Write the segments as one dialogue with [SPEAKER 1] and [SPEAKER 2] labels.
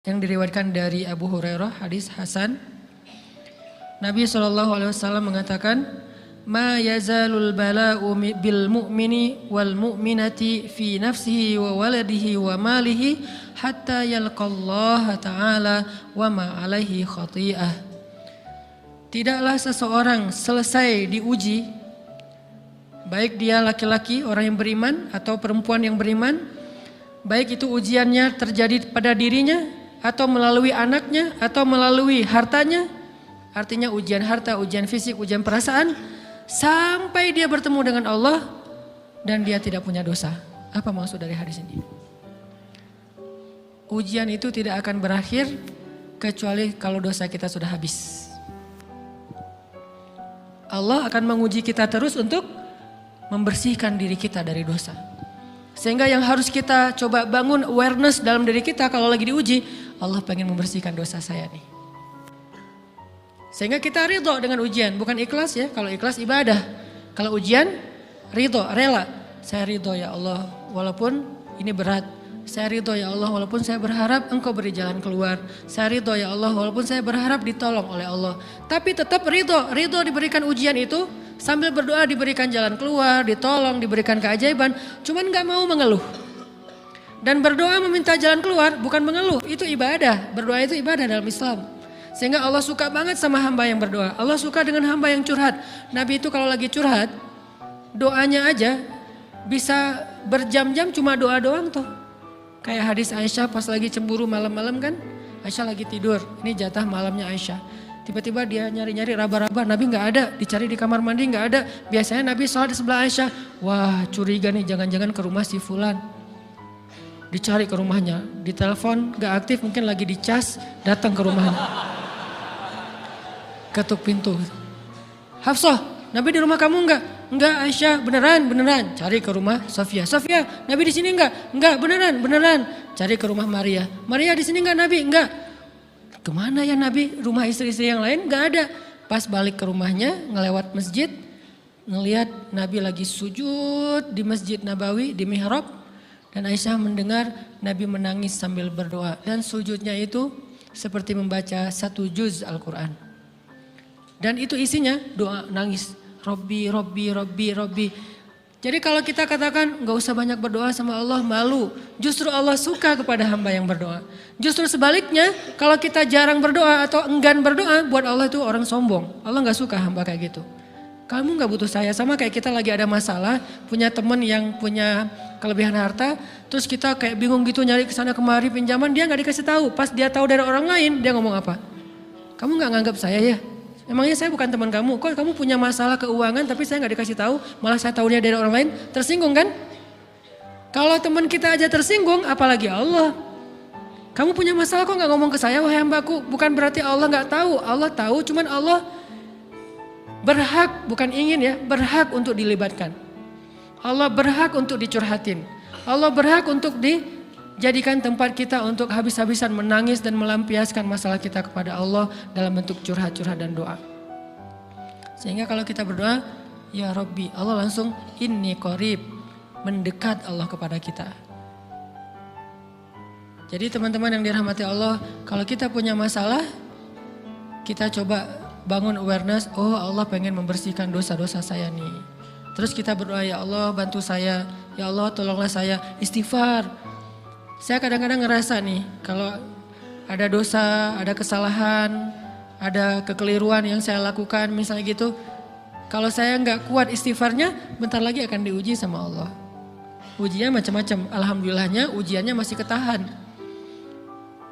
[SPEAKER 1] yang diriwayatkan dari Abu Hurairah, hadis hasan. Nabi SAW mengatakan, "Ma yazalul bala'u bil mu'mini wal mu'minati fi nafsihi wa waladihi wa malihi hatta yalqallaha ta'ala wa ma alaihi khati'ah." Tidaklah seseorang selesai diuji, baik dia laki-laki orang yang beriman atau perempuan yang beriman, baik itu ujiannya terjadi pada dirinya atau melalui anaknya atau melalui hartanya, artinya ujian harta, ujian fisik, ujian perasaan, sampai dia bertemu dengan Allah dan dia tidak punya dosa. Apa maksud dari hadis ini? Ujian itu tidak akan berakhir kecuali kalau dosa kita sudah habis. Allah akan menguji kita terus untuk membersihkan diri kita dari dosa. Sehingga yang harus kita coba bangun awareness dalam diri kita kalau lagi diuji, Allah pengen membersihkan dosa saya nih. Sehingga kita ridho dengan ujian, bukan ikhlas ya. Kalau ikhlas ibadah, kalau ujian ridho, rela. Saya ridho ya Allah walaupun ini berat. Saya ridho ya Allah walaupun saya berharap Engkau beri jalan keluar. Saya ridho ya Allah walaupun saya berharap ditolong oleh Allah. Tapi tetap ridho diberikan ujian itu. Sambil berdoa diberikan jalan keluar, ditolong, diberikan keajaiban. Cuman gak mau mengeluh. Dan berdoa meminta jalan keluar bukan mengeluh, itu ibadah. Berdoa itu ibadah dalam Islam. Sehingga Allah suka banget sama hamba yang berdoa. Allah suka dengan hamba yang curhat. Nabi itu kalau lagi curhat, doanya aja bisa berjam-jam cuma doa doang tuh. Kayak hadis Aisyah pas lagi cemburu malam-malam kan. Aisyah lagi tidur, ini jatah malamnya Aisyah. Tiba-tiba dia nyari-nyari raba-raba, Nabi gak ada, dicari di kamar mandi gak ada. Biasanya Nabi sholat di sebelah Aisyah. Wah curiga nih, jangan-jangan ke rumah si fulan. Dicari ke rumahnya, ditelepon gak aktif, mungkin lagi dicas, datang ke rumahnya. Ketuk pintu. Hafsah, Nabi di rumah kamu enggak? Enggak Aisyah, beneran. Cari ke rumah Sofia. Sofia, Nabi di sini enggak? Enggak, beneran. Cari ke rumah Maria. Maria di sini enggak Nabi? Enggak. Kemana ya Nabi? Rumah istri-istri yang lain enggak ada. Pas balik ke rumahnya, ngelewat masjid, ngelihat Nabi lagi sujud di Masjid Nabawi, di mihrab. Dan Aisyah mendengar Nabi menangis sambil berdoa. Dan sujudnya itu seperti membaca 1 juz Al-Quran. Dan itu isinya doa nangis. Robbi. Jadi kalau kita katakan gak usah banyak berdoa sama Allah, malu. Justru Allah suka kepada hamba yang berdoa. Justru sebaliknya kalau kita jarang berdoa atau enggan berdoa, buat Allah itu orang sombong. Allah gak suka hamba kayak gitu. Kamu gak butuh saya, sama kayak kita lagi ada masalah, punya teman yang punya kelebihan harta, terus kita kayak bingung gitu nyari kesana kemari pinjaman, dia gak dikasih tahu. Pas dia tahu dari orang lain, dia ngomong apa? Kamu gak nganggap saya ya? Emangnya saya bukan teman kamu? Kok kamu punya masalah keuangan tapi saya gak dikasih tahu, malah saya tahunya dari orang lain? Tersinggung kan? Kalau teman kita aja tersinggung, apalagi Allah. Kamu punya masalah kok gak ngomong ke saya, wahai hambaku? Bukan berarti Allah gak tahu, Allah tahu, cuman Allah berhak, bukan ingin ya, berhak untuk dilibatkan. Allah berhak untuk dicurhatin. Allah berhak untuk dijadikan tempat kita untuk habis-habisan menangis dan melampiaskan masalah kita kepada Allah dalam bentuk curhat-curhat dan doa. Sehingga kalau kita berdoa, ya Rabbi, Allah langsung inni qarib, mendekat Allah kepada kita. Jadi teman-teman yang dirahmati Allah, kalau kita punya masalah, kita coba bangun awareness, oh Allah pengen membersihkan dosa-dosa saya nih. Terus kita berdoa, ya Allah bantu saya, ya Allah tolonglah saya, istighfar. Saya kadang-kadang ngerasa nih, kalau ada dosa, ada kesalahan, ada kekeliruan yang saya lakukan misalnya gitu. Kalau saya nggak kuat istighfarnya, bentar lagi akan diuji sama Allah. Ujinya macam-macam, alhamdulillahnya ujiannya masih ketahan.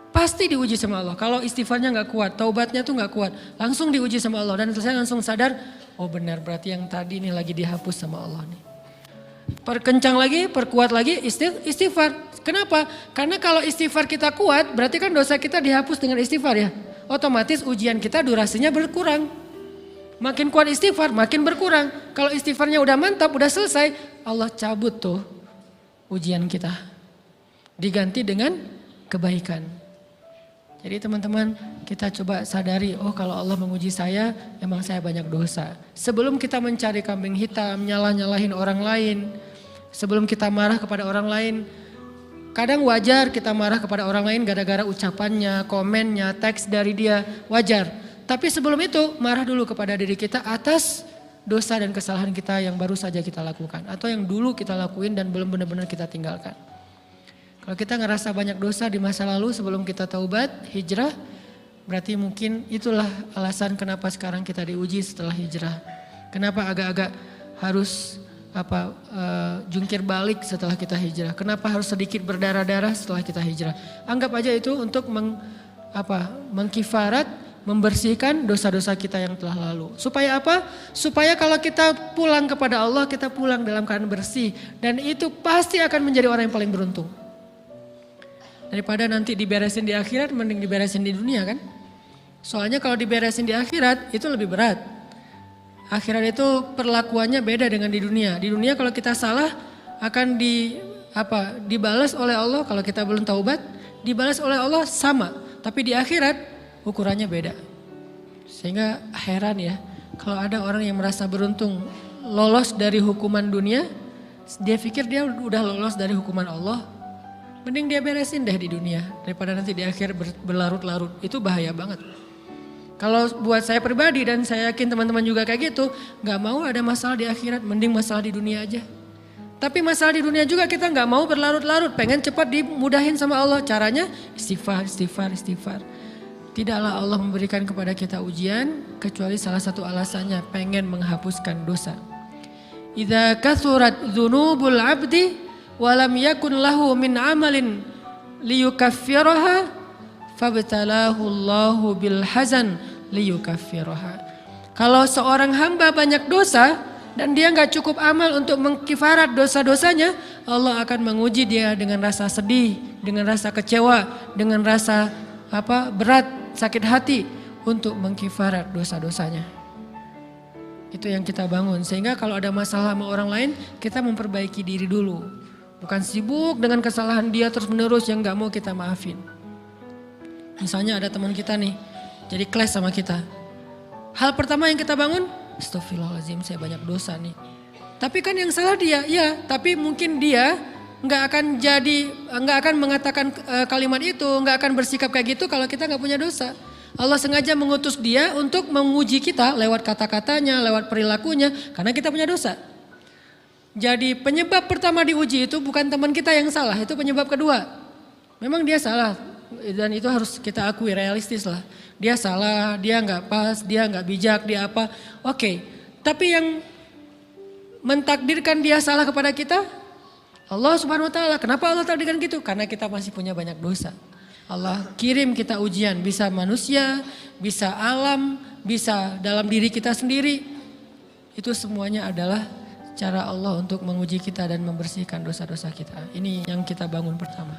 [SPEAKER 1] Pasti diuji sama Allah. Kalau istighfarnya nggak kuat, taubatnya tuh nggak kuat, langsung diuji sama Allah. Dan saya langsung sadar, oh benar berarti yang tadi ini lagi dihapus sama Allah nih. Perkencang lagi, perkuat lagi istighfar. Kenapa? Karena kalau istighfar kita kuat, berarti kan dosa kita dihapus dengan istighfar ya. Otomatis ujian kita durasinya berkurang. Makin kuat istighfar, makin berkurang. Kalau istighfarnya udah mantap, udah selesai, Allah cabut tuh ujian kita. Diganti dengan kebaikan. Jadi teman-teman, kita coba sadari, oh kalau Allah menguji saya, emang saya banyak dosa. Sebelum kita mencari kambing hitam, nyalah-nyalahin orang lain, sebelum kita marah kepada orang lain, Kadang wajar kita marah kepada orang lain gara-gara ucapannya, komennya, teks dari dia, wajar. Tapi sebelum itu marah dulu kepada diri kita atas dosa dan kesalahan kita yang baru saja kita lakukan. Atau yang dulu kita lakuin dan belum benar-benar kita tinggalkan. Kalau kita ngerasa banyak dosa di masa lalu sebelum kita taubat, hijrah, berarti mungkin itulah alasan kenapa sekarang kita diuji setelah hijrah. Kenapa agak-agak harus jungkir balik setelah kita hijrah. Kenapa harus sedikit berdarah-darah setelah kita hijrah. Anggap aja itu untuk mengkifarat, membersihkan dosa-dosa kita yang telah lalu. Supaya apa? Supaya kalau kita pulang kepada Allah, kita pulang dalam keadaan bersih. Dan itu pasti akan menjadi orang yang paling beruntung. Daripada nanti diberesin di akhirat, mending diberesin di dunia kan. Soalnya kalau diberesin di akhirat itu lebih berat. Akhirat itu perlakuannya beda dengan di dunia. Di dunia kalau kita salah akan dibalas oleh Allah. Kalau kita belum taubat, dibalas oleh Allah sama. Tapi di akhirat ukurannya beda. Sehingga heran ya, kalau ada orang yang merasa beruntung lolos dari hukuman dunia, dia pikir dia udah lolos dari hukuman Allah. Mending dia beresin deh di dunia daripada nanti di akhir berlarut-larut. Itu bahaya banget. Kalau buat saya pribadi dan saya yakin teman-teman juga kayak gitu, gak mau ada masalah di akhirat, mending masalah di dunia aja. Tapi masalah di dunia juga kita gak mau berlarut-larut, pengen cepat dimudahin sama Allah. Caranya istighfar. Tidaklah Allah memberikan kepada kita ujian, kecuali salah satu alasannya pengen menghapuskan dosa. Idza kathurat dzunubul abdi walam yakun lahu min amalin liyukaffiraha fabtalahu Allahu bil hazan liyukaffiraha. Kalau seorang hamba banyak dosa dan dia nggak cukup amal untuk mengkifarat dosa-dosanya, Allah akan menguji dia dengan rasa sedih, dengan rasa kecewa, dengan rasa berat, sakit hati untuk mengkifarat dosa-dosanya. Itu yang kita bangun. Sehingga kalau ada masalah sama orang lain, kita memperbaiki diri dulu. Bukan sibuk dengan kesalahan dia terus menerus yang nggak mau kita maafin. Misalnya ada teman kita nih, jadi clash sama kita. Hal pertama yang kita bangun, astagfirullahaladzim saya banyak dosa nih. Tapi kan yang salah dia, ya. Tapi mungkin dia nggak akan mengatakan kalimat itu, nggak akan bersikap kayak gitu kalau kita nggak punya dosa. Allah sengaja mengutus dia untuk menguji kita lewat kata-katanya, lewat perilakunya, karena kita punya dosa. Jadi penyebab pertama diuji itu bukan teman kita yang salah, itu penyebab kedua. Memang dia salah. Dan itu harus kita akui, realistis lah. Dia salah, dia nggak pas, dia nggak bijak, dia apa. Oke, tapi yang mentakdirkan dia salah kepada kita, Allah Subhanahu Wa Taala. Kenapa Allah takdirkan gitu? Karena kita masih punya banyak dosa. Allah kirim kita ujian, bisa manusia, bisa alam, bisa dalam diri kita sendiri. Itu semuanya adalah cara Allah untuk menguji kita dan membersihkan dosa-dosa kita. Ini yang kita bangun pertama.